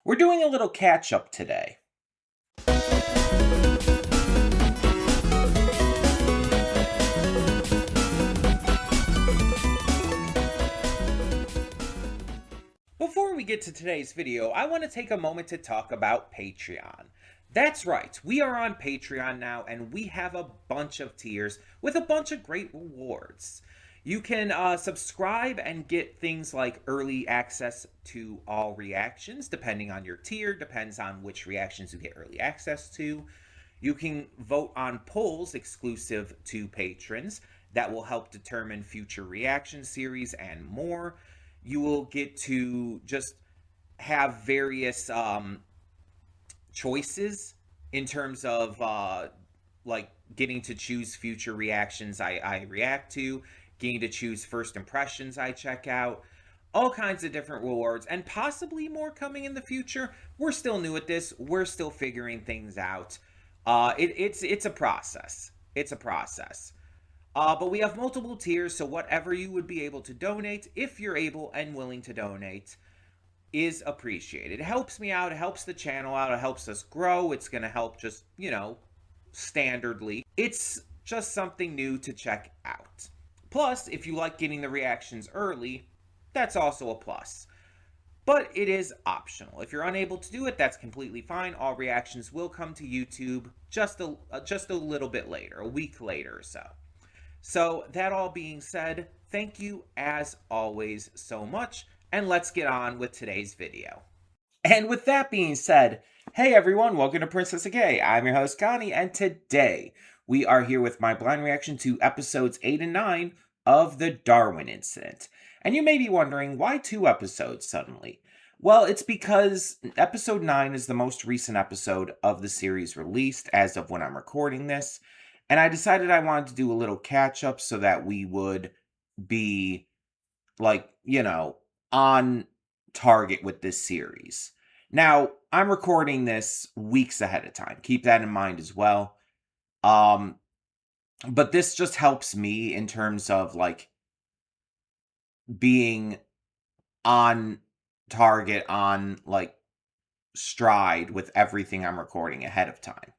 We're doing a little catch up today. Before we get to today's video, I want to take a moment to talk about Patreon. That's right, we are on Patreon now, and we have a bunch of tiers with a bunch of great rewards. You can subscribe and get things like early access to all reactions, depending on your tier, depends on which reactions you get early access to. You can vote on polls exclusive to patrons that will help determine future reaction series and more. You will get to just have various choices in terms of like getting to choose future reactions I react to, getting to choose first impressions I check out, all kinds of different rewards, and possibly more coming in the future. We're still new at this. We're still figuring things out. It's a process. It's a process. But we have multiple tiers, so whatever you would be able to donate, if you're able and willing to donate, is appreciated. It helps me out, it helps the channel out, it helps us grow. It's going to help just, standardly. It's just something new to check out. Plus, if you like getting the reactions early, that's also a plus. But it is optional. If you're unable to do it, that's completely fine. All reactions will come to YouTube just a little bit later, a week later or so. So, that all being said, thank you as always so much, and let's get on with today's video. And with that being said, hey everyone, welcome to Princess of Gay. I'm your host Connie, and today we are here with my blind reaction to episodes 8 and 9 of the Darwin incident. And you may be wondering, why 2 episodes suddenly? Well, it's because episode 9 is the most recent episode of the series released as of when I'm recording this. And I decided I wanted to do a little catch up so that we would be, on target with this series. Now, I'm recording this weeks ahead of time. Keep that in mind as well. But this just helps me in terms of, being on target, on, stride with everything I'm recording ahead of time.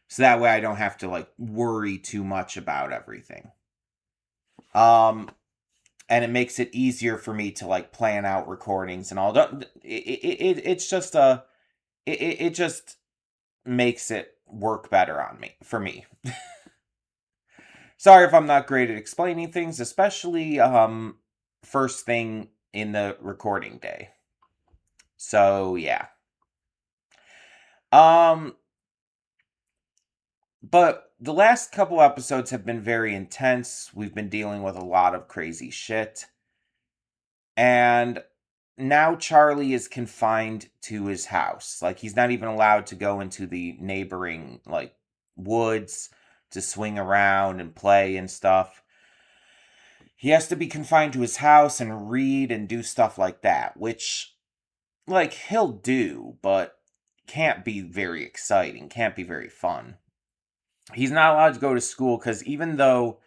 So that way I don't have to, worry too much about everything. And it makes it easier for me to, plan out recordings and all that. It just makes it work better for me. Sorry if I'm not great at explaining things, especially, first thing in the recording day. So, yeah. But the last couple episodes have been very intense. We've been dealing with a lot of crazy shit. And now Charlie is confined to his house. He's not even allowed to go into the neighboring, woods to swing around and play and stuff. He has to be confined to his house and read and do stuff like that, which, he'll do, but can't be very exciting, can't be very fun. He's not allowed to go to school because even though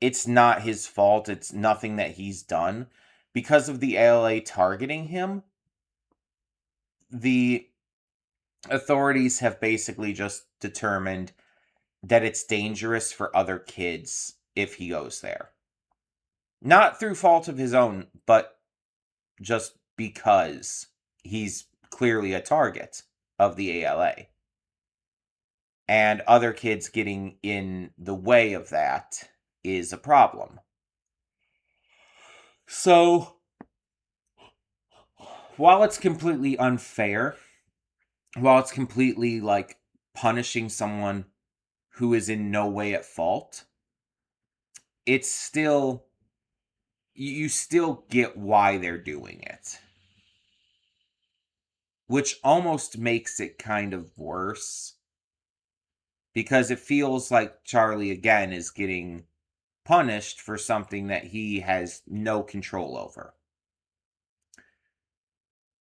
it's not his fault, it's nothing that he's done, because of the ALA targeting him, the authorities have basically just determined that it's dangerous for other kids if he goes there. Not through fault of his own, but just because he's clearly a target of the ALA. And other kids getting in the way of that is a problem. So, while it's completely unfair, while it's completely, punishing someone who is in no way at fault, it's still, you still get why they're doing it. Which almost makes it kind of worse. Because it feels like Charlie, again, is getting punished for something that he has no control over.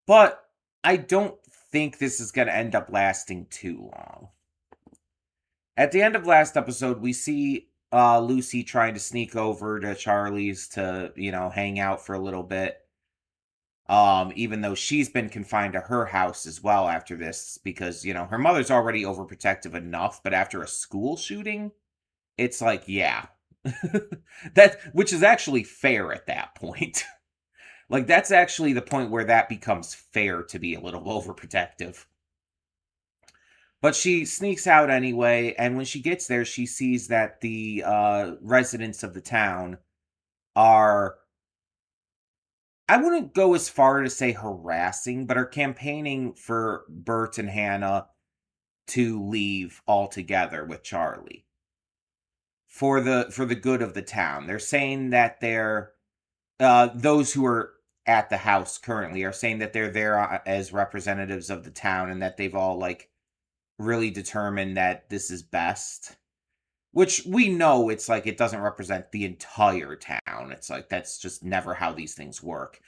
But I don't think this is going to end up lasting too long. At the end of last episode, we see Lucy trying to sneak over to Charlie's to, hang out for a little bit. Even though she's been confined to her house as well after this, because, her mother's already overprotective enough, but after a school shooting, it's like, yeah. Which is actually fair at that point. Like, that's actually the point where that becomes fair to be a little overprotective. But she sneaks out anyway, and when she gets there, she sees that the residents of the town are, I wouldn't go as far to say harassing, but are campaigning for Bert and Hannah to leave altogether with Charlie for the good of the town. They're saying that they're those who are at the house currently are saying that they're there as representatives of the town, and that they've all like really determined that this is best. Which we know it's like it doesn't represent the entire town. It's like that's just never how these things work.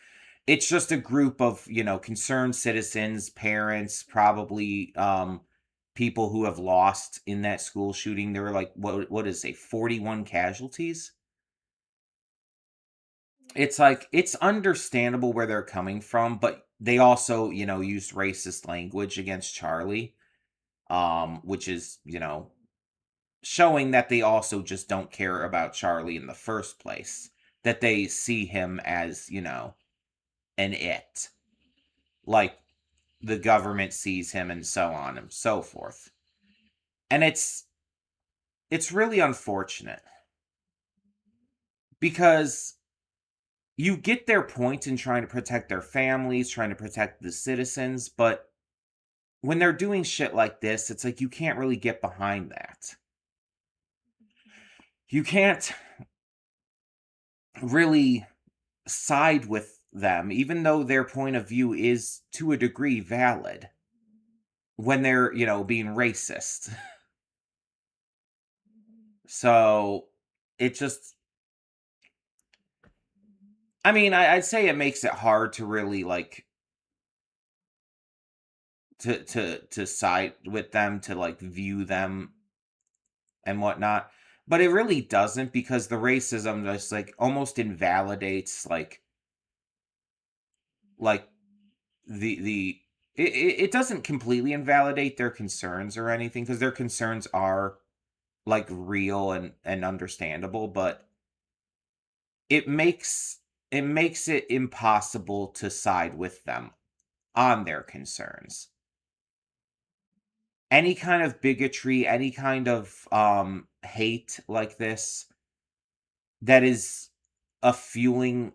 It's just a group of, concerned citizens, parents, probably people who have lost in that school shooting. There were like what is it, 41 casualties? It's like it's understandable where they're coming from, but they also, used racist language against Charlie, which is, showing that they also just don't care about Charlie in the first place. That they see him as, an it. Like the government sees him and so on and so forth. And it's really unfortunate because you get their point in trying to protect their families, trying to protect the citizens, but when they're doing shit like this, it's like you can't really get behind that. You can't really side with them, even though their point of view is to a degree valid when they're, being racist. So it just, I mean, I'd say it makes it hard to really like to side with them, to like view them and whatnot. But it really doesn't, because the racism just like almost invalidates like the it doesn't completely invalidate their concerns or anything, because their concerns are like real and understandable, but it makes it impossible to side with them on their concerns. Any kind of bigotry, any kind of hate like this that is a fueling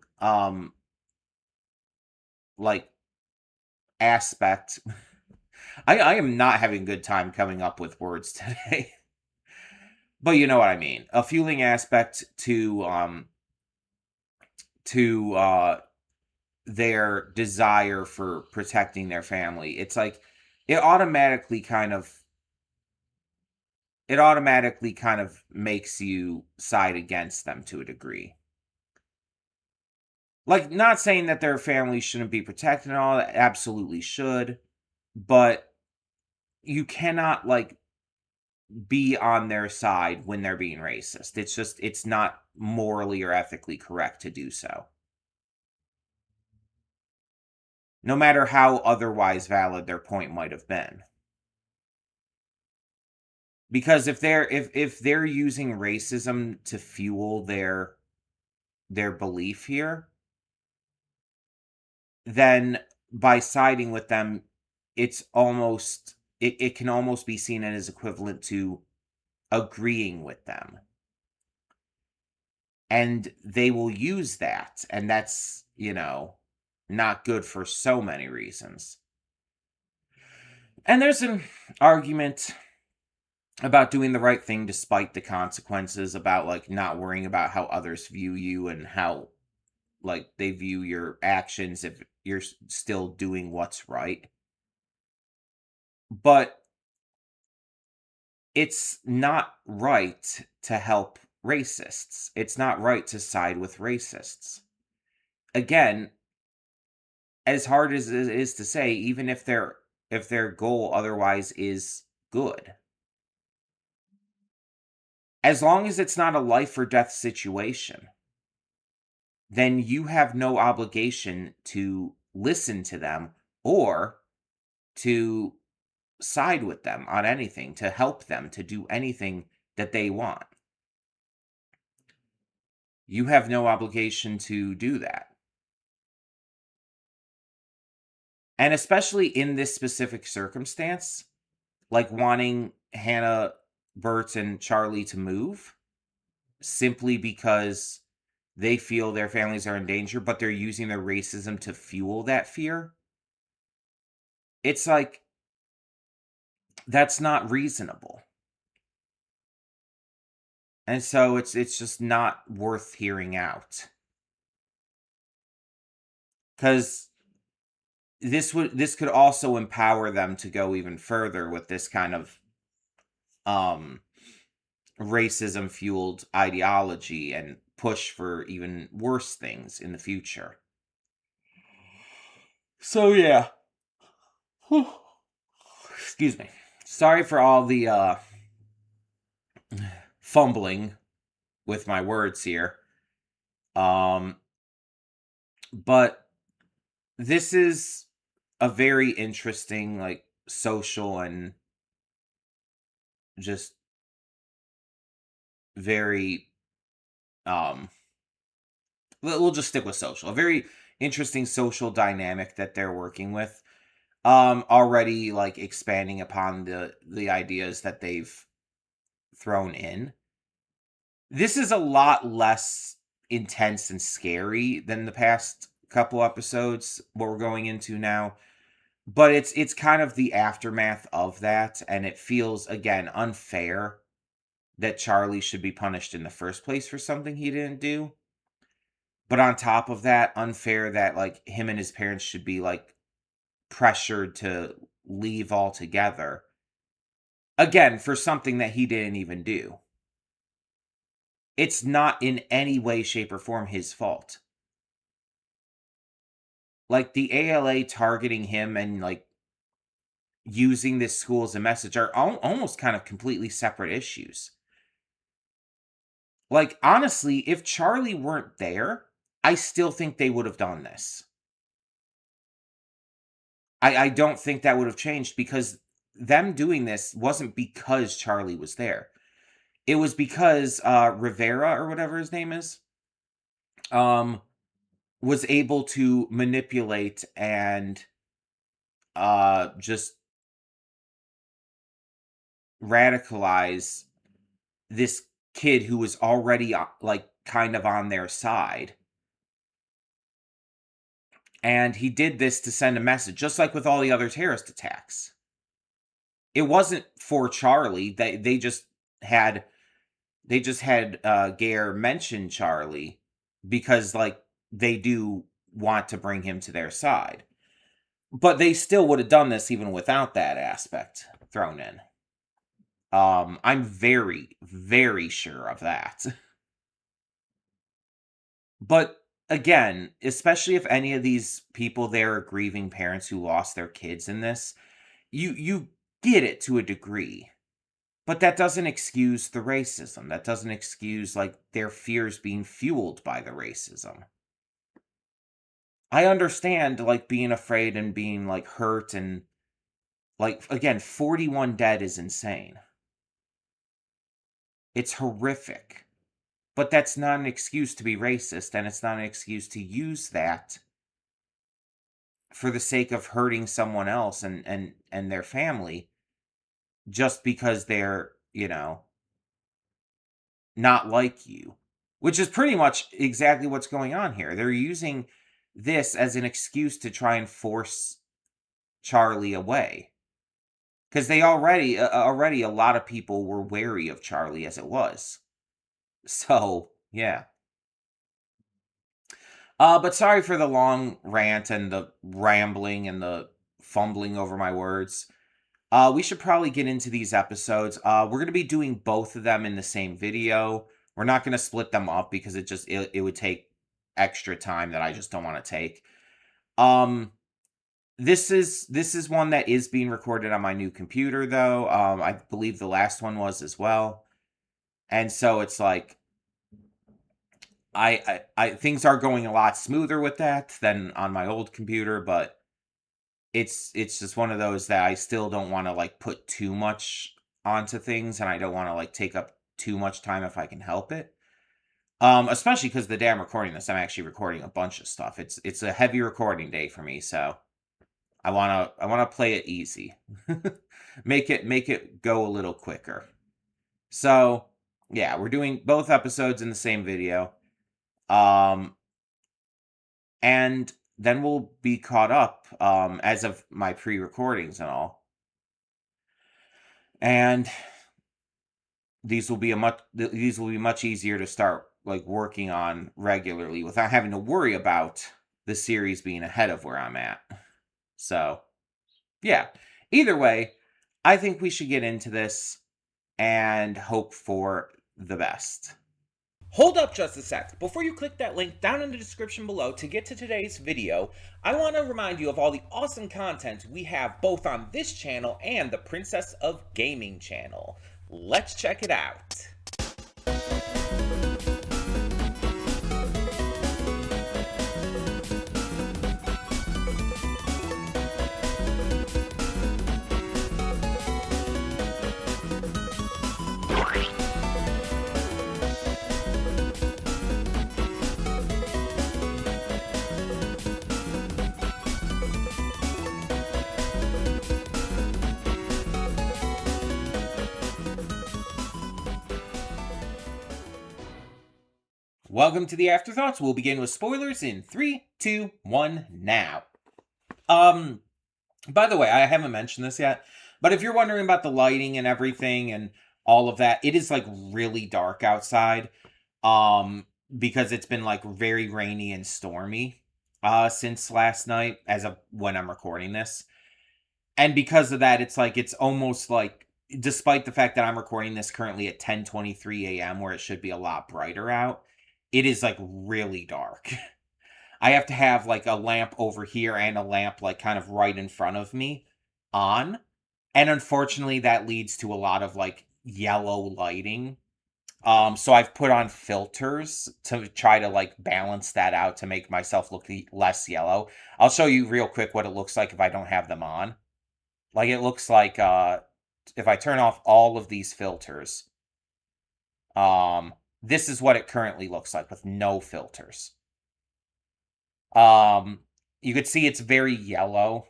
like aspect. I am not having a good time coming up with words today. But you know what I mean. A fueling aspect to their desire for protecting their family. It's like it automatically kind of makes you side against them to a degree. Like, not saying that their family shouldn't be protected and all that, absolutely should, but you cannot like be on their side when they're being racist. It's not morally or ethically correct to do so. No matter how otherwise valid their point might have been. Because if they're using racism to fuel their belief here, then by siding with them, it can almost be seen as equivalent to agreeing with them. And they will use that, and that's, not good for so many reasons. And there's an argument about doing the right thing despite the consequences, about like not worrying about how others view you and how like they view your actions if you're still doing what's right. But it's not right to help racists. It's not right to side with racists. Again, as hard as it is to say, even if their goal otherwise is good, as long as it's not a life or death situation, then you have no obligation to listen to them or to side with them on anything, to help them to do anything that they want. You have no obligation to do that. And especially in this specific circumstance, like wanting Hannah, Bert, and Charlie to move simply because they feel their families are in danger, but they're using their racism to fuel that fear. It's like, that's not reasonable. And so it's just not worth hearing out. Cuz this could also empower them to go even further with this kind of um racism fueled ideology and push for even worse things in the future. So yeah. Excuse me. Sorry for all the fumbling with my words here. But this is a very interesting, like, social and just very we'll just stick with social. A very interesting social dynamic that they're working with. Already like expanding upon the ideas that they've thrown in. This is a lot less intense and scary than the past couple episodes, what we're going into now. But it's kind of the aftermath of that, and it feels again unfair that Charlie should be punished in the first place for something he didn't do. But on top of that, unfair that like him and his parents should be like pressured to leave altogether. Again, for something that he didn't even do. It's not in any way, shape, or form his fault. Like the ALA targeting him and like using this school as a message are almost kind of completely separate issues. Like, honestly, if Charlie weren't there, I still think they would have done this. I don't think that would have changed because them doing this wasn't because Charlie was there. It was because Rivera or whatever his name is was able to manipulate and just radicalize this kid who was already like kind of on their side. And he did this to send a message, just like with all the other terrorist attacks. It wasn't for Charlie. They just had Gare mention Charlie because like they do want to bring him to their side. But they still would have done this even without that aspect thrown in. I'm very, very sure of that. But again, especially if any of these people there are grieving parents who lost their kids in this, you get it to a degree. But that doesn't excuse the racism. That doesn't excuse like their fears being fueled by the racism. I understand like being afraid and being like hurt and like again, 41 dead is insane. It's horrific. But that's not an excuse to be racist, and it's not an excuse to use that for the sake of hurting someone else and their family just because they're, not like you. Which is pretty much exactly what's going on here. They're using this as an excuse to try and force Charlie away. Because they already a lot of people were wary of Charlie as it was. So, yeah. But sorry for the long rant and the rambling and the fumbling over my words. We should probably get into these episodes. We're going to be doing both of them in the same video. We're not going to split them up because it would take extra time that I just don't want to take. This is one that is being recorded on my new computer though. I believe the last one was as well. And so it's like I things are going a lot smoother with that than on my old computer, but it's just one of those that I still don't want to like put too much onto things, and I don't want to like take up too much time if I can help it. Especially because the day I'm recording this, I'm actually recording a bunch of stuff. It's a heavy recording day for me, so I wanna play it easy. Make it go a little quicker. So yeah, we're doing both episodes in the same video. Um and then we'll be caught up as of my pre-recordings and all. And these will be much easier to start like working on regularly without having to worry about the series being ahead of where I'm at. So, yeah. Either way, I think we should get into this and hope for the best. Hold up just a sec. Before you click that link down in the description below to get to today's video, I want to remind you of all the awesome content we have both on this channel and the Princess of Gaming channel. Let's check it out. Welcome to the Afterthoughts. We'll begin with spoilers in 3, 2, 1, now. By the way, I haven't mentioned this yet, but if you're wondering about the lighting and everything and all of that, it is like really dark outside. Because it's been like very rainy and stormy since last night as of when I'm recording this. And because of that, it's almost like, despite the fact that I'm recording this currently at 10:23 a.m. where it should be a lot brighter out, it is like really dark. I have to have like a lamp over here and a lamp like kind of right in front of me on. And unfortunately that leads to a lot of like yellow lighting. So I've put on filters to try to like balance that out to make myself look less yellow. I'll show you real quick what it looks like if I don't have them on. Like it looks like if I turn off all of these filters, this is what it currently looks like with no filters. You could see it's very yellow.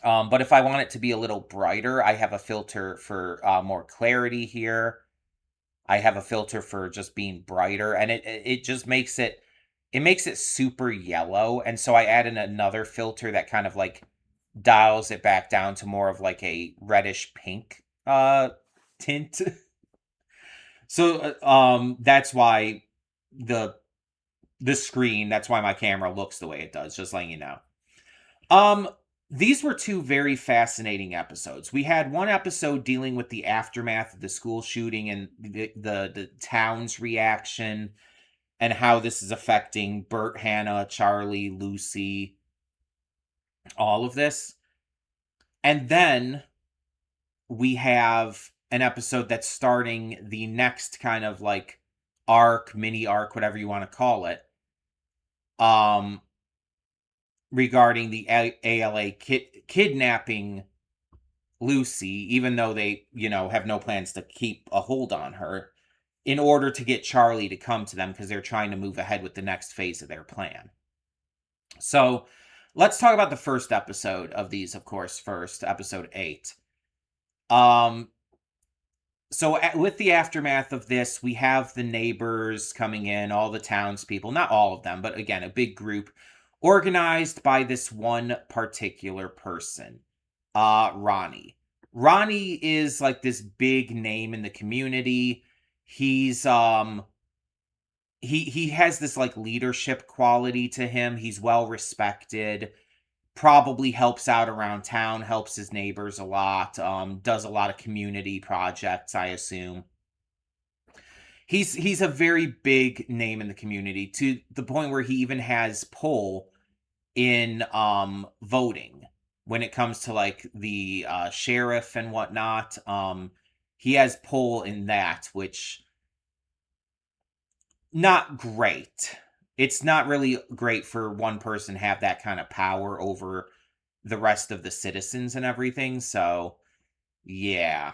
But if I want it to be a little brighter, I have a filter for more clarity here. I have a filter for just being brighter, and it just makes it super yellow. And so I add in another filter that kind of like dials it back down to more of like a reddish pink tint. So that's why the screen, that's why my camera looks the way it does, just letting you know. These were two very fascinating episodes. We had one episode dealing with the aftermath of the school shooting and the town's reaction and how this is affecting Bert, Hannah, Charlie, Lucy, all of this. And then we have an episode that's starting the next kind of like mini arc, whatever you want to call it. Regarding the ALA kidnapping Lucy, even though they, have no plans to keep a hold on her, in order to get Charlie to come to them because they're trying to move ahead with the next phase of their plan. So let's talk about the first episode of these, of course, first, episode 8. So with the aftermath of this, we have the neighbors coming in, all the townspeople, not all of them, but again, a big group organized by this one particular person, Ronnie. Ronnie is like this big name in the community. He's he has this like leadership quality to him. He's well respected. Probably helps out around town, helps his neighbors a lot, does a lot of community projects, I assume. He's a very big name in the community to the point where he even has pull in voting when it comes to like the sheriff and whatnot. He has pull in that, which not great. It's not really great for one person to have that kind of power over the rest of the citizens and everything. So, yeah.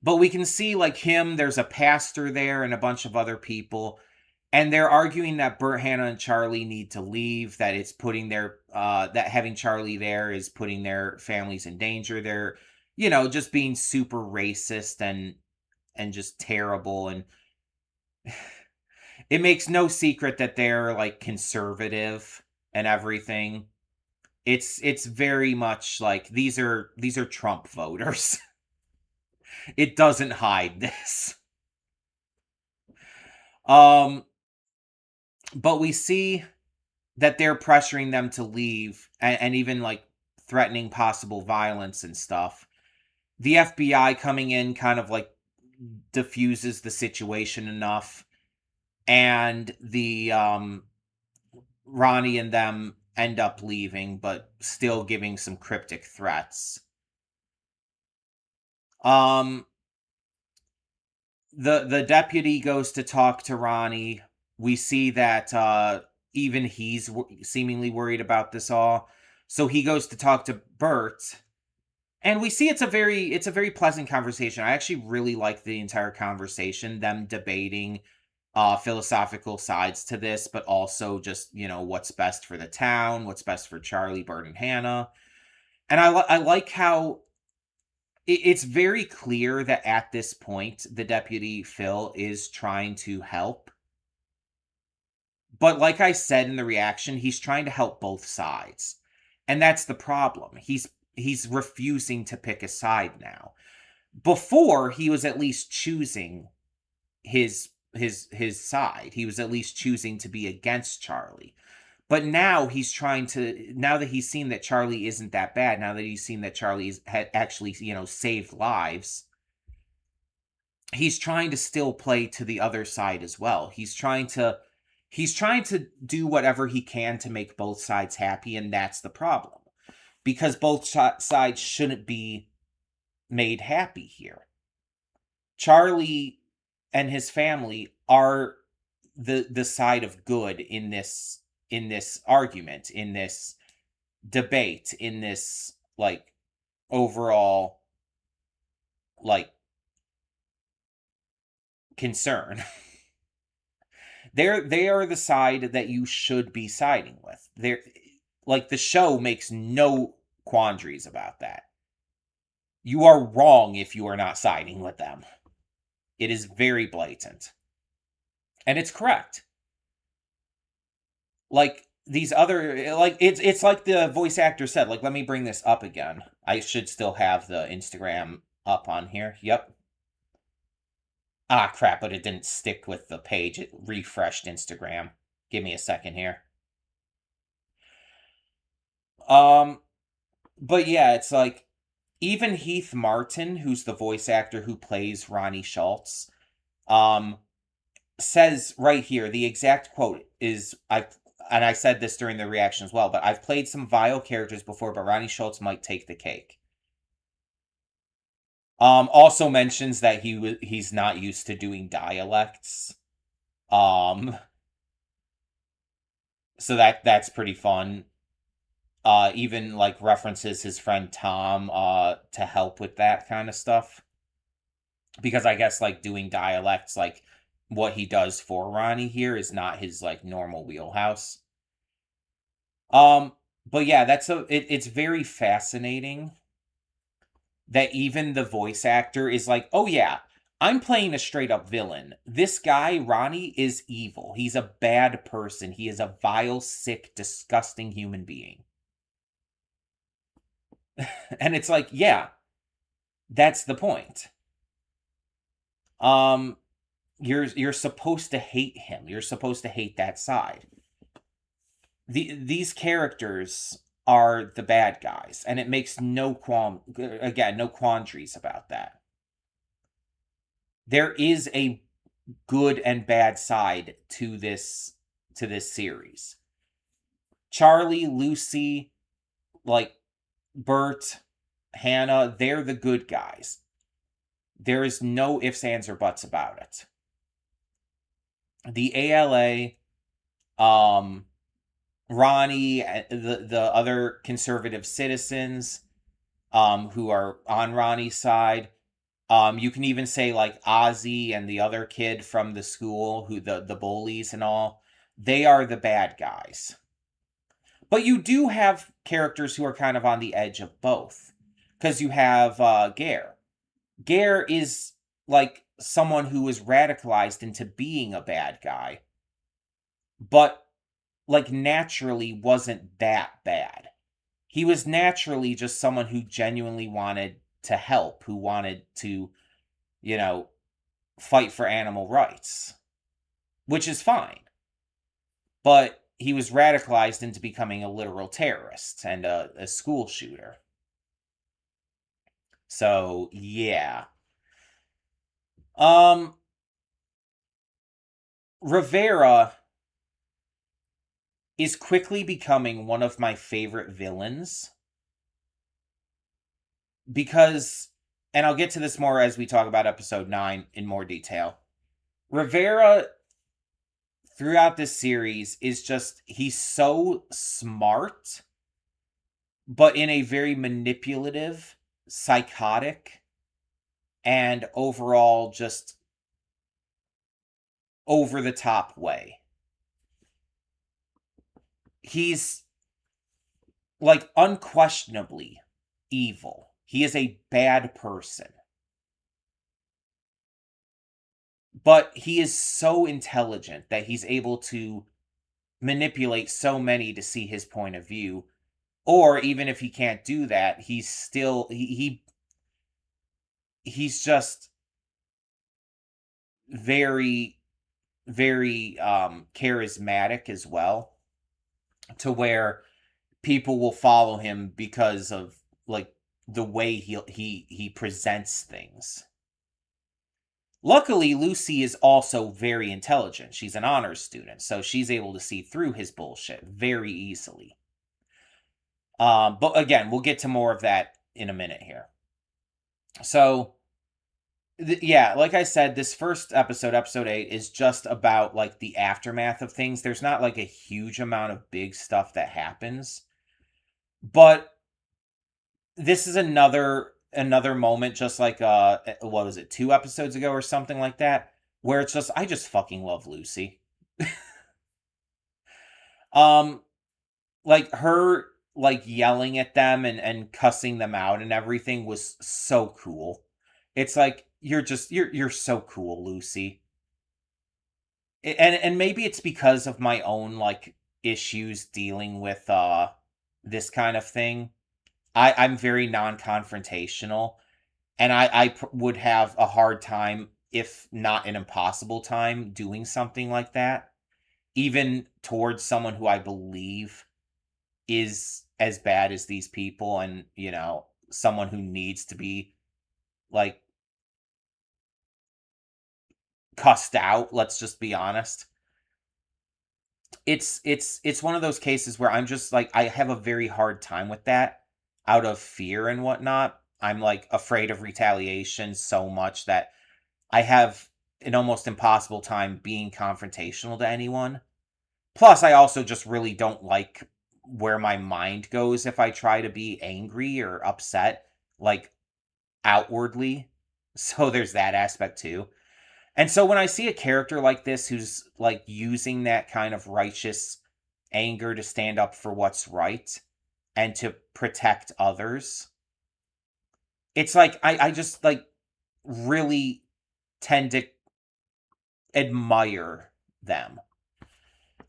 But we can see like him, there's a pastor there and a bunch of other people, and they're arguing that Bert, Hannah, and Charlie need to leave, that it's putting their that having Charlie there is putting their families in danger. They're, just being super racist and just terrible, and it makes no secret that they're like conservative and everything. It's very much like these are Trump voters. It doesn't hide this. Um but we see that they're pressuring them to leave, and even like threatening possible violence and stuff. The FBI coming in kind of like diffuses the situation enough, and the Ronnie and them end up leaving, but still giving some cryptic threats. Um the deputy goes to talk to Ronnie. We see that even he's seemingly worried about this all. So he goes to talk to Bert, and we see it's a very pleasant conversation. I actually really like the entire conversation, them debating philosophical sides to this, but also just, what's best for the town, what's best for Charlie, Bert, and Hannah. And I like how it's very clear that at this point, the deputy Phil is trying to help. But like I said in the reaction, he's trying to help both sides. And that's the problem. He's refusing to pick a side now. Before, he was at least choosing his side. He was at least choosing to be against Charlie. But now now that he's seen that Charlie isn't that bad, now that he's seen that Charlie's had actually, saved lives, he's trying to still play to the other side as well. He's trying to do whatever he can to make both sides happy, and that's the problem. Because both sides shouldn't be made happy here. Charlie and his family are the side of good in this argument, in this debate, in this like overall like concern. They are the side that you should be siding with. They're like, the show makes no quandaries about that. You are wrong if you are not siding with them. It is very blatant. And it's correct. Like these other, like it's like the voice actor said, like, let me bring this up again. I should still have the Instagram up on here. Yep. Ah, crap, but it didn't stick with the page. It refreshed Instagram. Give me a second here. But yeah, it's like, even Heath Martin, who's the voice actor who plays Ronnie Schultz, says right here, the exact quote is, and I said this during the reaction as well, but I've played some vile characters before, but Ronnie Schultz might take the cake. Also mentions that he's not used to doing dialects. So that's pretty fun. Even like references his friend Tom to help with that kind of stuff. Because I guess like doing dialects, like what he does for Ronnie here, is not his like normal wheelhouse. But yeah, it's very fascinating that even the voice actor is like, oh yeah, I'm playing a straight up villain. This guy, Ronnie, is evil. He's a bad person. He is a vile, sick, disgusting human being. And it's like, yeah, that's the point. You're supposed to hate him. You're supposed to hate that side. These characters are the bad guys, and it makes no quandaries about that. There is a good and bad side to this series. Charlie, Lucy, like Bert, Hannah, they're the good guys. There is no ifs, ands, or buts about it. the ALA, um, Ronnie, the other conservative citizens, who are on Ronnie's side. You can even say like Ozzy and the other kid from the school, who the bullies and all. They are the bad guys. But you do have characters who are kind of on the edge of both, because you have Gare. Gare is like someone who was radicalized into being a bad guy, but like naturally wasn't that bad. He was naturally just someone who genuinely wanted to help, who wanted to, you know, fight for animal rights, which is fine. But he was radicalized into becoming a literal terrorist and a school shooter. So, yeah. Um, Rivera is quickly becoming one of my favorite villains because, and I'll get to this more as we talk about episode 9 in more detail. Rivera throughout this series is just, he's so smart, but in a very manipulative, psychotic, and overall just over the top way. He's like unquestionably evil. He is a bad person. But he is so intelligent that he's able to manipulate so many to see his point of view. Or even if he can't do that, he's still he's just very very charismatic as well, to where people will follow him because of like the way he presents things. Luckily, Lucy is also very intelligent. She's an honors student, so she's able to see through his bullshit very easily. But again, we'll get to more of that in a minute here. So, yeah, like I said, this first episode, episode 8, is just about like the aftermath of things. There's not like a huge amount of big stuff that happens, but this is another moment, just like what was it, 2 episodes ago or something like that, where it's just, I just fucking love Lucy. um like her like yelling at them and cussing them out and everything was so cool. It's like, you're so cool, Lucy. And maybe it's because of my own like issues dealing with this kind of thing. I'm very non-confrontational, and would have a hard time, if not an impossible time, doing something like that, even towards someone who I believe is as bad as these people, and someone who needs to be like cussed out. Let's just be honest. It's one of those cases where I'm just like, I have a very hard time with that, out of fear and whatnot. I'm like afraid of retaliation so much that I have an almost impossible time being confrontational to anyone. Plus, I also just really don't like where my mind goes if I try to be angry or upset, like outwardly. So there's that aspect too. And so when I see a character like this who's like using that kind of righteous anger to stand up for what's right and to protect others, it's like I just like really tend to admire them.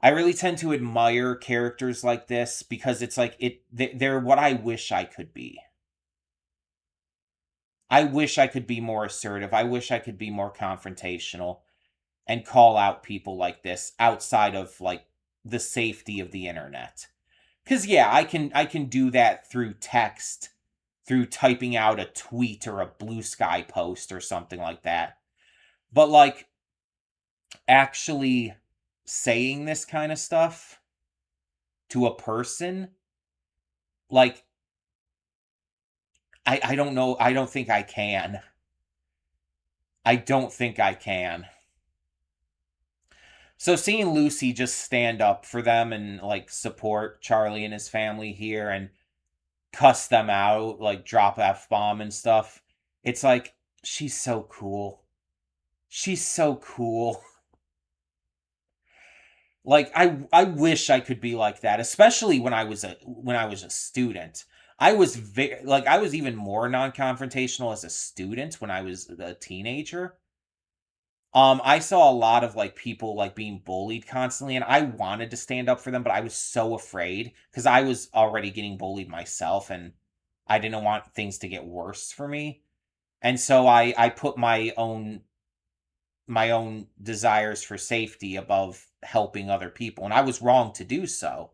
I really tend to admire characters like this because it's like they're what I wish I could be. I wish I could be more assertive. I wish I could be more confrontational and call out people like this outside of like the safety of the internet. Cuz yeah, I can do that through text, through typing out a tweet or a Blue Sky post or something like that. But like actually saying this kind of stuff to a person, like I don't know, I don't think I can. I don't think I can. So seeing Lucy just stand up for them and like support Charlie and his family here and cuss them out, like drop F bomb and stuff. It's like she's so cool. She's so cool. Like I wish I could be like that, especially when I was a student. I was even more non-confrontational as a student when I was a teenager. I saw a lot of like people like being bullied constantly, and I wanted to stand up for them, but I was so afraid because I was already getting bullied myself, and I didn't want things to get worse for me. And so I put my own desires for safety above helping other people, and I was wrong to do so.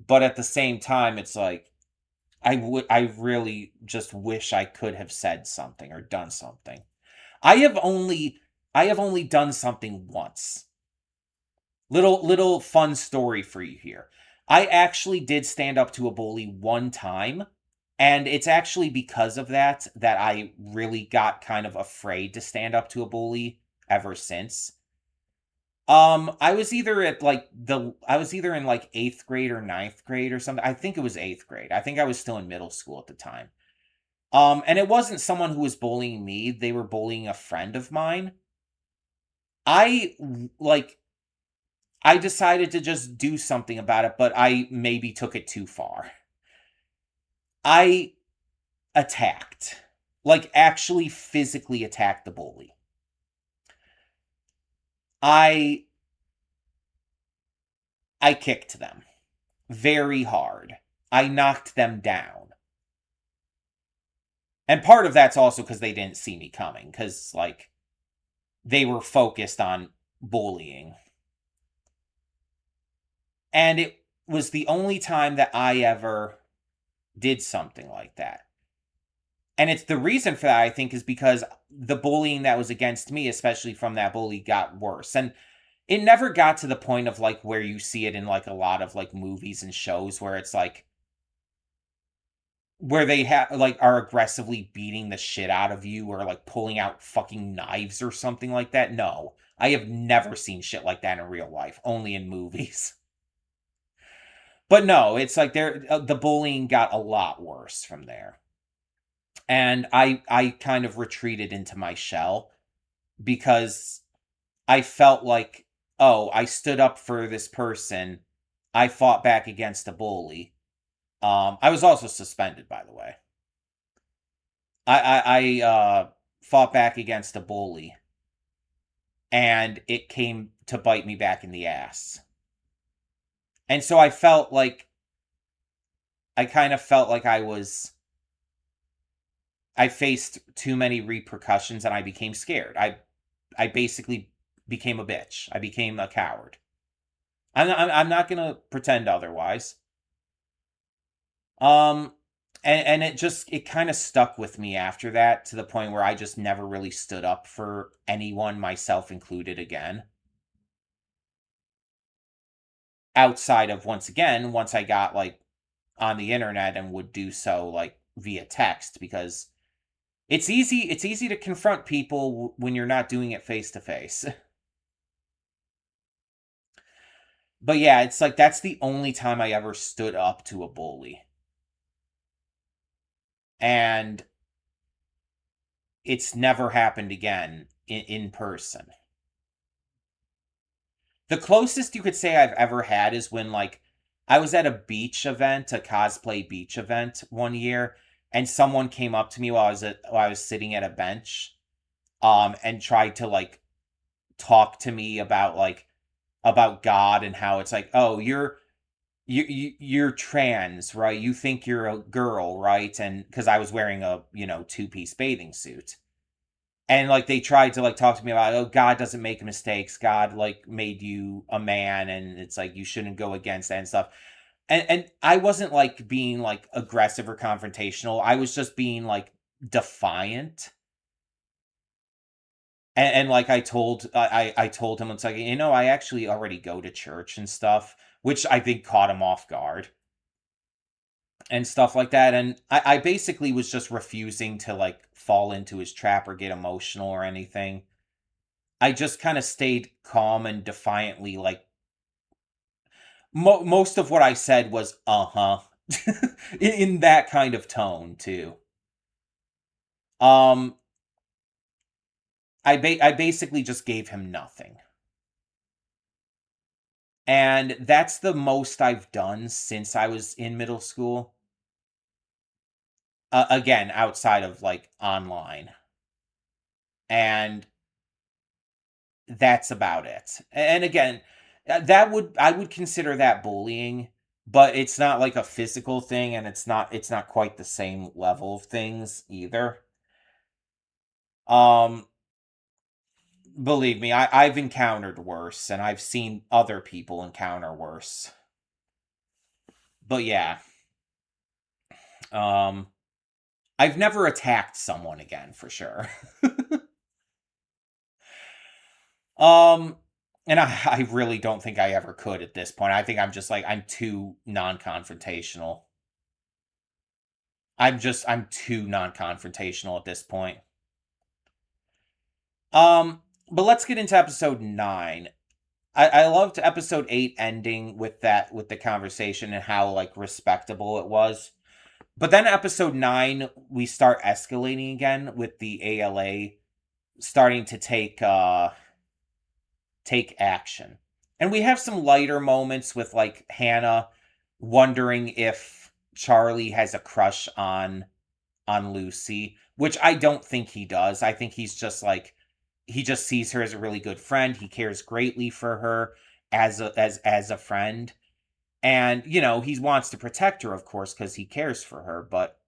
But at the same time, it's like I really just wish I could have said something or done something. I have only I have only done something once. Little fun story for you here. I actually did stand up to a bully one time, and it's actually because of that that I really got kind of afraid to stand up to a bully ever since. I was either in like 8th grade or ninth grade or something. I think it was 8th grade. I think I was still in middle school at the time. And it wasn't someone who was bullying me, they were bullying a friend of mine. I like I decided to just do something about it, but I maybe took it too far. I attacked. Like actually physically attacked the bully. I I kicked them very hard. I knocked them down. And part of that's also because they didn't see me coming, because like they were focused on bullying. And it was the only time that I ever did something like that. And it's the reason for that, I think, is because the bullying that was against me, especially from that bully, got worse. And it never got to the point of like where you see it in like a lot of like movies and shows where it's like where they have like are aggressively beating the shit out of you or like pulling out fucking knives or something like that. No. I have never seen shit like that in real life, only in movies. But no, it's like the bullying got a lot worse from there. And I kind of retreated into my shell because I felt like, oh, I stood up for this person. I fought back against a bully. I was also suspended, by the way. I fought back against a bully, and it came to bite me back in the ass. And so I kind of felt like I faced too many repercussions, and I became scared. I basically became a bitch. I became a coward. I'm not gonna pretend otherwise. Um, and it kind of stuck with me after that to the point where I just never really stood up for anyone, myself included, again. Outside of once I got like on the internet and would do so like via text because it's easy to confront people when you're not doing it face to face. But yeah, it's like that's the only time I ever stood up to a bully. And it's never happened again in person. The closest you could say I've ever had is when like I was at a beach event, a cosplay beach event one year, and someone came up to me while I was sitting at a bench, and tried to like talk to me about God and how it's like, oh, you're trans, right? You think you're a girl, right? And because I was wearing a two-piece bathing suit. And like they tried to like talk to me about, oh, God doesn't make mistakes, God like made you a man, and it's like you shouldn't go against that and stuff. And I wasn't like being like aggressive or confrontational, I was just being like defiant. And like I told him, it's like, I actually already go to church and stuff, which I think caught him off guard and stuff like that. And I basically was just refusing to like fall into his trap or get emotional or anything. I just kind of stayed calm and defiantly, like, most of what I said was, uh-huh. In that kind of tone, too. Um, I basically just gave him nothing. And that's the most I've done since I was in middle school. Again, outside of, like, online. And that's about it. And again, that would I would consider that bullying, but it's not like a physical thing, and it's not quite the same level of things either. Um, Believe me, I've encountered worse, and I've seen other people encounter worse. But yeah, um, I've never attacked someone again for sure. um, and I really don't think I ever could at this point. I think I'm just like I'm too non-confrontational. I'm too non-confrontational at this point. Um, but let's get into episode 9. I loved episode 8 ending with the conversation and how like respectable it was. But then episode 9 we start escalating again with the ALA starting to take action. And we have some lighter moments with like Hannah wondering if Charlie has a crush on Lucy, which I don't think he does. I think he's just like he just sees her as a really good friend. He cares greatly for her as a friend. And, he wants to protect her, of course, because he cares for her, but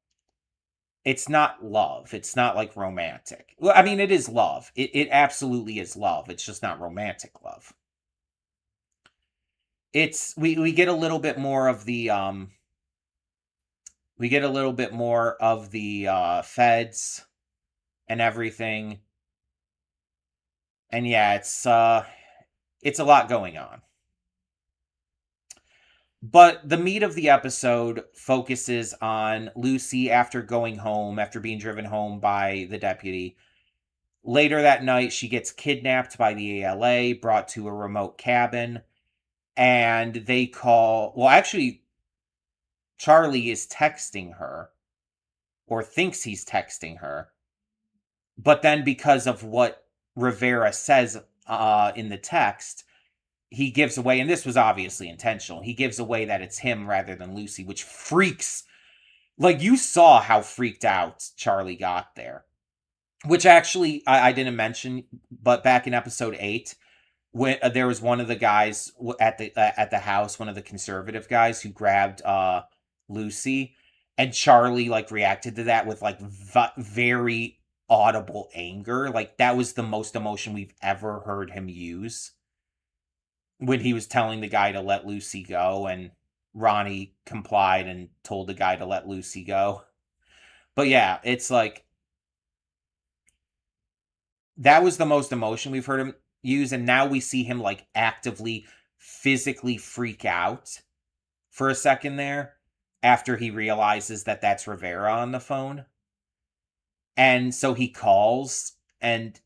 it's not love. It's not like romantic. Well, I mean, it is love. It absolutely is love. It's just not romantic love. It's we get a little bit more of the feds and everything. And yeah, it's a lot going on. But the meat of the episode focuses on Lucy after going home, after being driven home by the deputy. Later that night, she gets kidnapped by the ALA, brought to a remote cabin, and they call. Well, actually, Charlie is texting her, or thinks he's texting her. But then, because of what Rivera says in the text, he gives away, and this was obviously intentional, he gives away that it's him rather than Lucy, which freaks. Like, you saw how freaked out Charlie got there. Which actually, I didn't mention, but back in episode 8, when there was one of the guys at the house, one of the conservative guys who grabbed Lucy, and Charlie like reacted to that with like very audible anger. Like that was the most emotion we've ever heard him use when he was telling the guy to let Lucy go, and Ronnie complied and told the guy to let Lucy go. But yeah, it's like that was the most emotion we've heard him use, and now we see him like actively physically freak out for a second there after he realizes that that's Rivera on the phone. And so he calls, and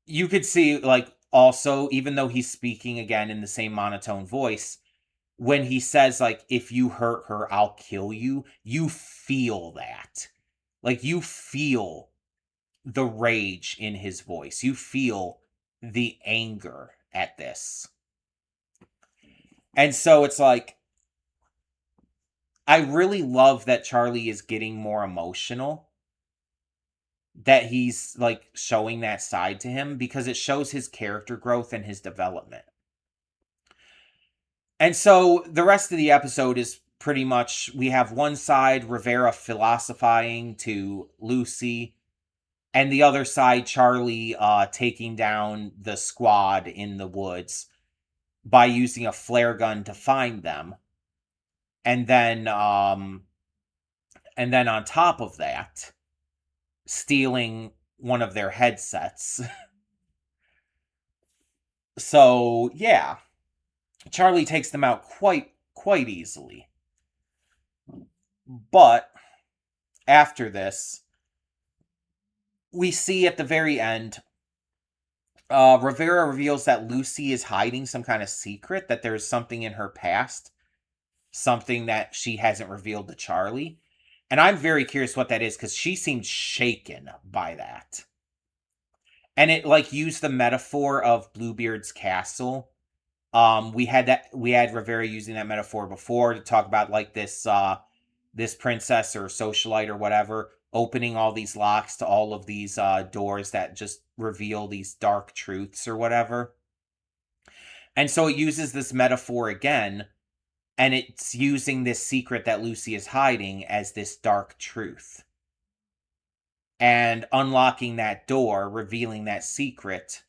you could see like also, even though he's speaking again in the same monotone voice, when he says like if you hurt her I'll kill you, you feel that. Like you feel the rage in his voice. You feel the anger at this. And so it's like I really love that Charlie is getting more emotional, that he's like showing that side to him, because it shows his character growth and his development. And so the rest of the episode is pretty much we have one side, Rivera philosophizing to Lucy, and the other side, Charlie taking down the squad in the woods by using a flare gun to find them. And then on top of that, stealing one of their headsets. So, yeah. Charlie takes them out quite easily. But after this, we see at the very end Rivera reveals that Lucy is hiding some kind of secret, that there's something in her past, something that she hasn't revealed to Charlie. And I'm very curious what that is, because she seemed shaken by that. And it like used the metaphor of Bluebeard's castle. We had Rivera using that metaphor before to talk about like this princess or socialite or whatever opening all these locks to all of these doors that just reveal these dark truths or whatever. And so it uses this metaphor again, and it's using this secret that Lucy is hiding as this dark truth. And unlocking that door, revealing that secret,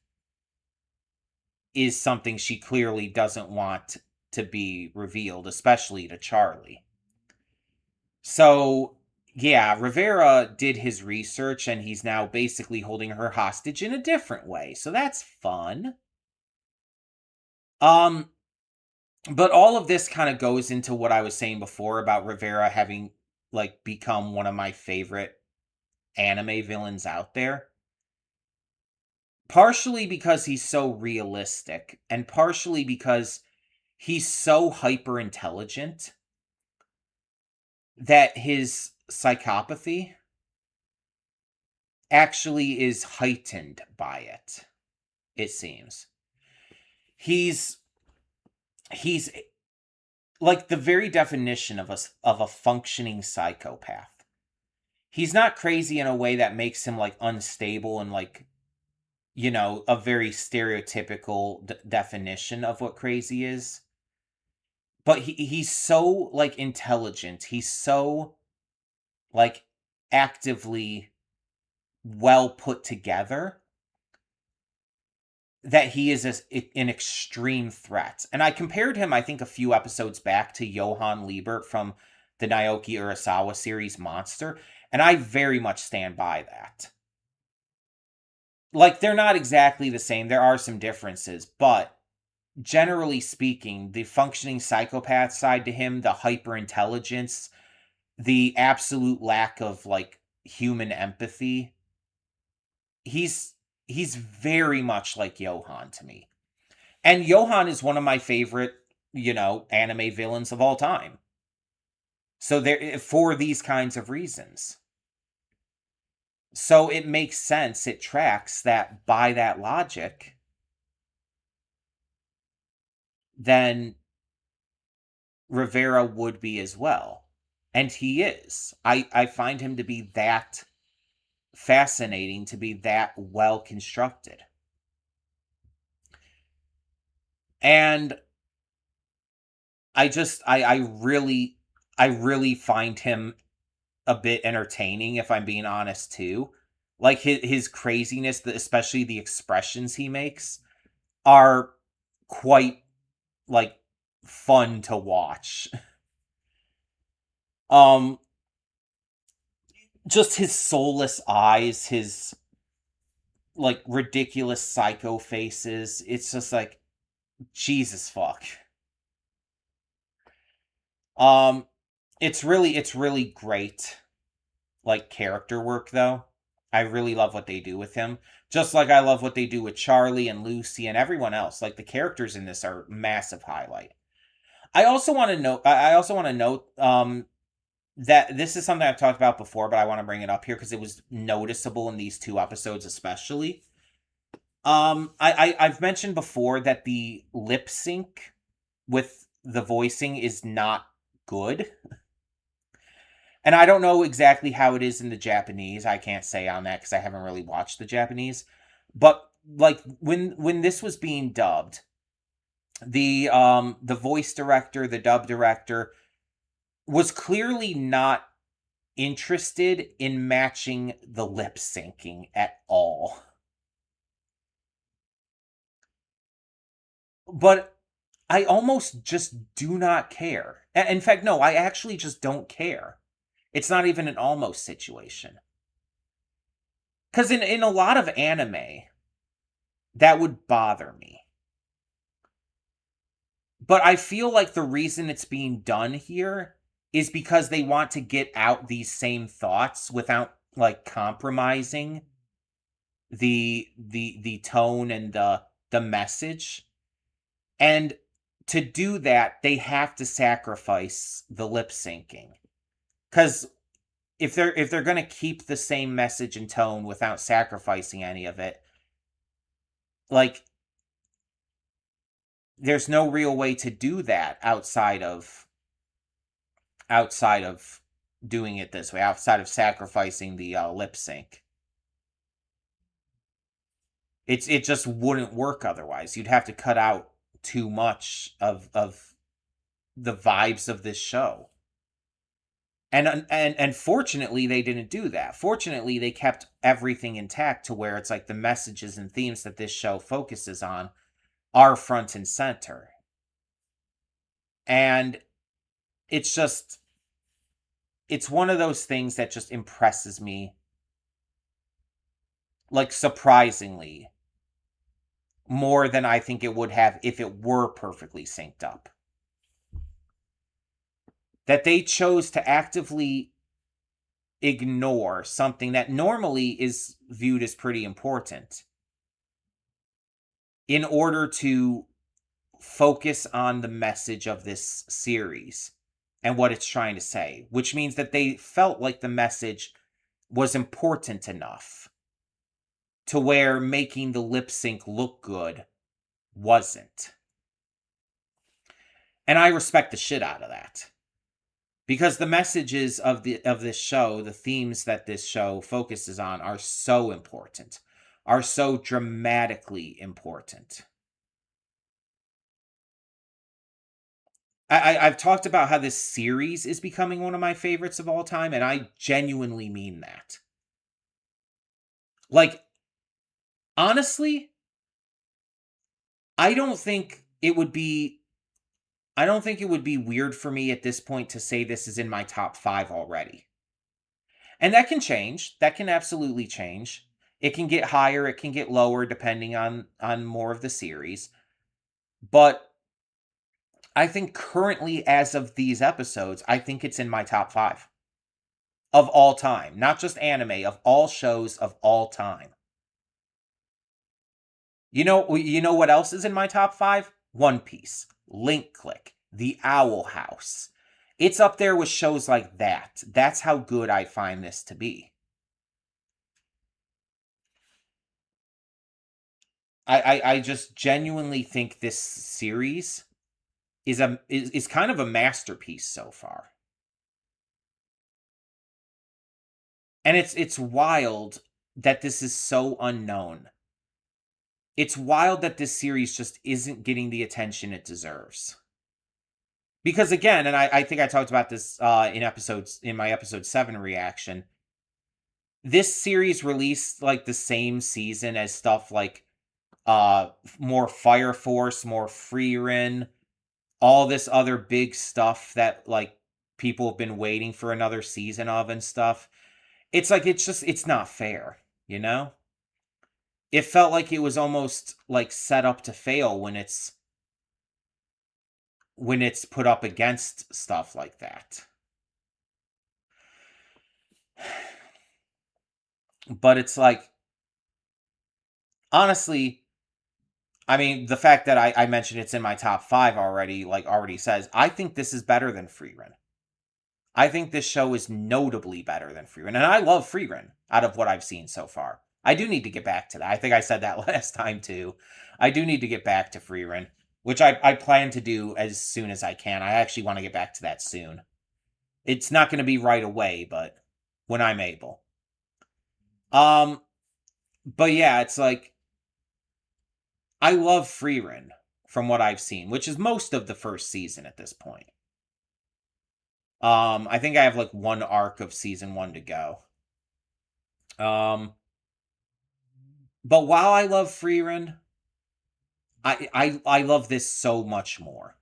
is something she clearly doesn't want to be revealed, especially to Charlie. So, yeah, Rivera did his research, and he's now basically holding her hostage in a different way. So that's fun. But all of this kind of goes into what I was saying before about Rivera having like become one of my favorite anime villains out there. Partially because he's so realistic, and partially because he's so hyper intelligent that his psychopathy actually is heightened by it, it seems. He's like the very definition of a functioning psychopath. He's not crazy in a way that makes him like unstable and like, you know, a very stereotypical definition of what crazy is. But he's so like intelligent. He's so like actively well put together that he is an extreme threat. And I compared him, I think, a few episodes back to Johann Liebert from the Naoki Urasawa series Monster, and I very much stand by that. Like, they're not exactly the same. There are some differences, but generally speaking, the functioning psychopath side to him, the hyper-intelligence, the absolute lack of, like, human empathy, he's very much like Johann to me. And Johann is one of my favorite, you know, anime villains of all time. So there, for these kinds of reasons. So it makes sense, it tracks that by that logic, then Rivera would be as well. And he is. I find him to be that fascinating, to be that well constructed. And I really find him a bit entertaining, if I'm being honest too. Like his craziness, especially the expressions he makes, are quite like fun to watch. Just his soulless eyes, his like ridiculous psycho faces. It's just like Jesus fuck. Um it's really great like character work though. I really love what they do with him. Just like I love what they do with Charlie and Lucy and everyone else. Like the characters in this are massive highlight. I also want to note that this is something I've talked about before, but I want to bring it up here because it was noticeable in these two episodes especially. I've mentioned before that the lip sync with the voicing is not good. And I don't know exactly how it is in the Japanese. I can't say on that because I haven't really watched the Japanese. But like when this was being dubbed, the voice director, the dub director, was clearly not interested in matching the lip syncing at all. But I almost just do not care. In fact, no, I actually just don't care. It's not even an almost situation. Because in a lot of anime, that would bother me. But I feel like the reason it's being done here is because they want to get out these same thoughts without, like, compromising the tone and the message. And to do that, they have to sacrifice the lip syncing. Cuz if they're going to keep the same message and tone without sacrificing any of it, like there's no real way to do that outside of doing it this way, outside of sacrificing the lip sync. It just wouldn't work otherwise. You'd have to cut out too much of the vibes of this show. And fortunately they didn't do that. Fortunately, they kept everything intact to where it's like the messages and themes that this show focuses on are front and center. And it's just it's one of those things that just impresses me, like, surprisingly more than I think it would have if it were perfectly synced up. That they chose to actively ignore something that normally is viewed as pretty important in order to focus on the message of this series and what it's trying to say, which means that they felt like the message was important enough to where making the lip sync look good wasn't. And I respect the shit out of that. Because the messages of this show, the themes that this show focuses on are so important, are so dramatically important. I've talked about how this series is becoming one of my favorites of all time, and I genuinely mean that. Like, honestly, I don't think it would be weird for me at this point to say this is in my top 5 already. And that can change. That can absolutely change. It can get higher, it can get lower depending on more of the series. But I think currently, as of these episodes, I think it's in my top 5 of all time. Not just anime, of all shows of all time. You know what else is in my top 5? One Piece, Link Click, The Owl House. It's up there with shows like that. That's how good I find this to be. I just genuinely think this series is kind of a masterpiece so far. And it's wild that this is so unknown. It's wild that this series just isn't getting the attention it deserves. Because again, and I think I talked about this in my episode 7 reaction, this series released like the same season as stuff like more Fire Force, more Frieren, all this other big stuff that like people have been waiting for another season of and stuff. It's like it's not fair, you know? It felt like it was almost like set up to fail when it's put up against stuff like that. But it's like, honestly, I mean, the fact that I mentioned it's in my top 5 already, like, already says, I think this is better than Frieren. I think this show is notably better than Frieren. And I love Frieren out of what I've seen so far. I do need to get back to that. I think I said that last time, too. I do need to get back to Frieren, which I plan to do as soon as I can. I actually want to get back to that soon. It's not going to be right away, but when I'm able. But yeah, it's like, I love Frieren from what I've seen, which is most of the first season at this point. I think I have like one arc of season 1 to go. But while I love Frieren, I love this so much more.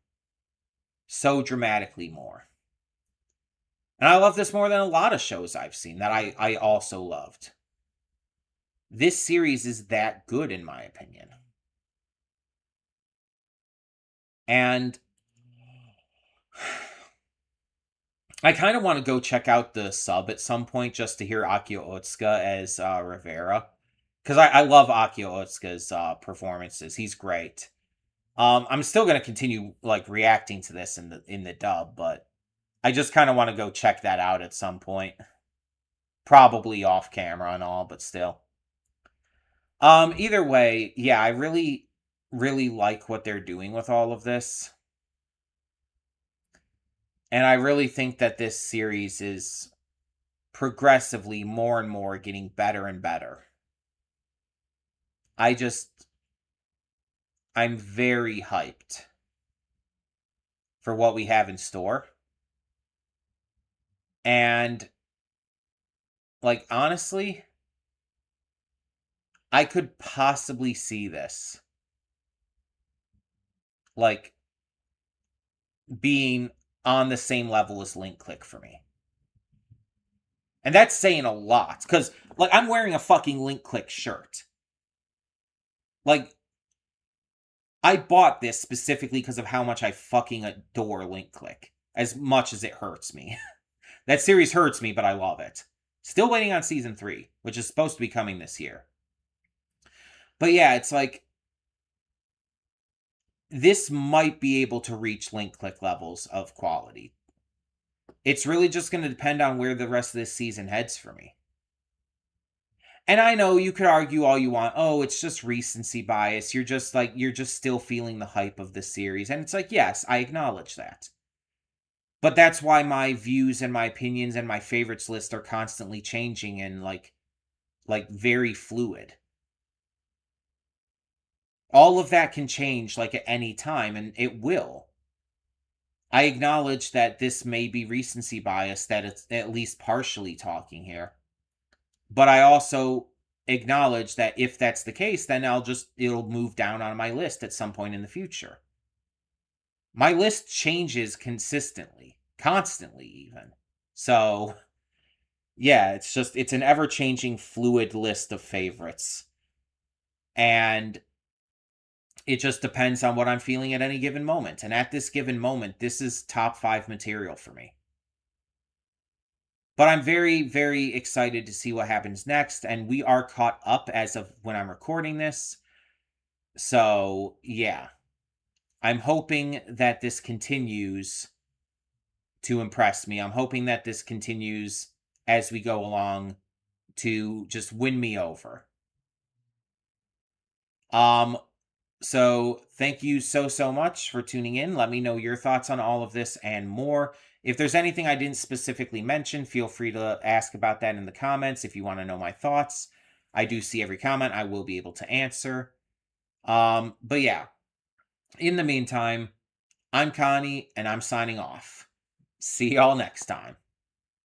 So dramatically more. And I love this more than a lot of shows I've seen that I also loved. This series is that good, in my opinion. And I kind of want to go check out the sub at some point just to hear Akio Otsuka as Rivera. Because I love Akio Otsuka's performances. He's great. I'm still gonna continue like reacting to this in the dub, but I just kind of want to go check that out at some point. Probably off camera and all, but still. Either way, yeah, I really, really like what they're doing with all of this. And I really think that this series is progressively more and more getting better and better. I'm very hyped for what we have in store. And, like, honestly, I could possibly see this, like, being on the same level as Link Click for me. And that's saying a lot, because, like, I'm wearing a fucking Link Click shirt. Like, I bought this specifically because of how much I fucking adore Link Click, as much as it hurts me. That series hurts me, but I love it. Still waiting on season 3, which is supposed to be coming this year. But yeah, it's like, this might be able to reach Link Click levels of quality. It's really just going to depend on where the rest of this season heads for me. And I know you could argue all you want. Oh, it's just recency bias. You're just still feeling the hype of this series. And it's like, yes, I acknowledge that. But that's why my views and my opinions and my favorites list are constantly changing and like very fluid. All of that can change like at any time, and it will. I acknowledge that this may be recency bias, that it's at least partially talking here. But I also acknowledge that if that's the case, then it'll move down on my list at some point in the future. My list changes consistently, constantly even. So, yeah, it's an ever-changing fluid list of favorites. And it just depends on what I'm feeling at any given moment. And at this given moment, this is top 5 material for me. But I'm very, very excited to see what happens next. And we are caught up as of when I'm recording this. So, yeah. I'm hoping that this continues to impress me. I'm hoping that this continues as we go along to just win me over. So thank you so much for tuning in. Let me know your thoughts on all of this and more. If there's anything I didn't specifically mention, feel free to ask about that in the comments if you want to know my thoughts. I do see every comment. I will be able to answer. But yeah, in the meantime, I'm Connie and I'm signing off. See y'all next time.